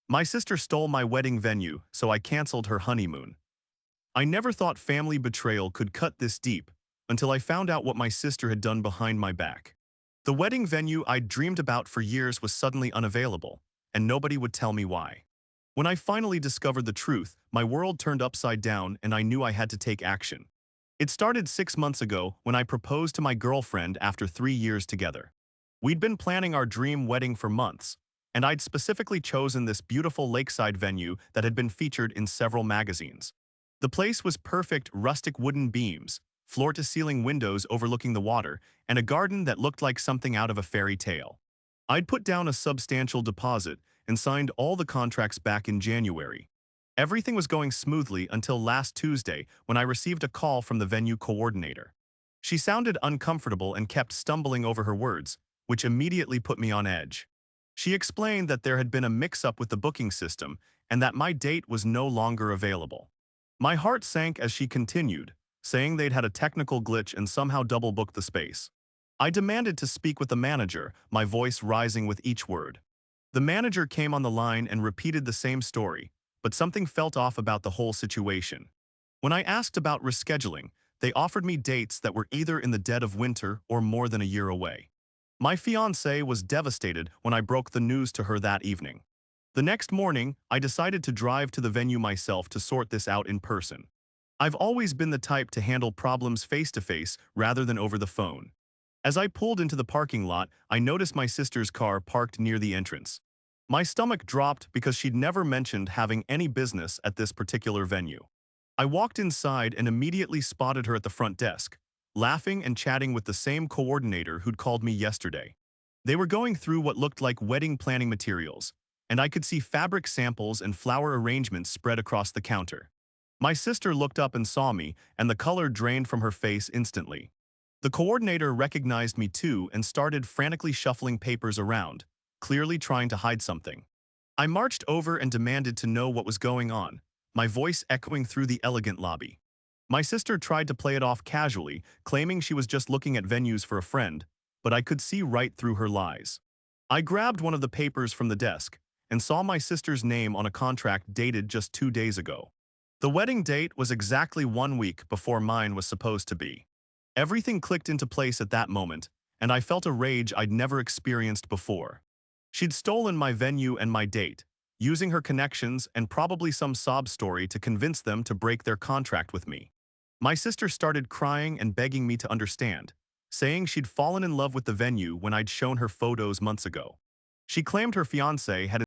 My sister stole my wedding venue, so I canceled her honeymoon. I never thought family betrayal could cut this deep until I found out what my sister had done behind my back. The wedding venue I'd dreamed about for years was suddenly unavailable, and nobody would tell me why. When I finally discovered the truth, my world turned upside down and I knew I had to take action. It started 6 months ago when I proposed to my girlfriend after 3 years together. We'd been planning our dream wedding for months, and I'd specifically chosen this beautiful lakeside venue that had been featured in several magazines. The place was perfect rustic wooden beams, floor-to-ceiling windows overlooking the water, and a garden that looked like something out of a fairy tale. I'd put down a substantial deposit and signed all the contracts back in January. Everything was going smoothly until last Tuesday when I received a call from the venue coordinator. She sounded uncomfortable and kept stumbling over her words, which immediately put me on edge. She explained that there had been a mix-up with the booking system and that my date was no longer available. My heart sank as she continued, saying they'd had a technical glitch and somehow double-booked the space. I demanded to speak with the manager, my voice rising with each word. The manager came on the line and repeated the same story, but something felt off about the whole situation. When I asked about rescheduling, they offered me dates that were either in the dead of winter or more than a year away. My fiancée was devastated when I broke the news to her that evening. The next morning, I decided to drive to the venue myself to sort this out in person. I've always been the type to handle problems face-to-face rather than over the phone. As I pulled into the parking lot, I noticed my sister's car parked near the entrance. My stomach dropped because she'd never mentioned having any business at this particular venue. I walked inside and immediately spotted her at the front desk, laughing and chatting with the same coordinator who'd called me yesterday. They were going through what looked like wedding planning materials, and I could see fabric samples and flower arrangements spread across the counter. My sister looked up and saw me, and the color drained from her face instantly. The coordinator recognized me too and started frantically shuffling papers around, clearly trying to hide something. I marched over and demanded to know what was going on, my voice echoing through the elegant lobby. My sister tried to play it off casually, claiming she was just looking at venues for a friend, but I could see right through her lies. I grabbed one of the papers from the desk and saw my sister's name on a contract dated just 2 days ago. The wedding date was exactly 1 week before mine was supposed to be. Everything clicked into place at that moment, and I felt a rage I'd never experienced before. She'd stolen my venue and my date, using her connections and probably some sob story to convince them to break their contract with me. My sister started crying and begging me to understand, saying she'd fallen in love with the venue when I'd shown her photos months ago. She claimed her fiancé had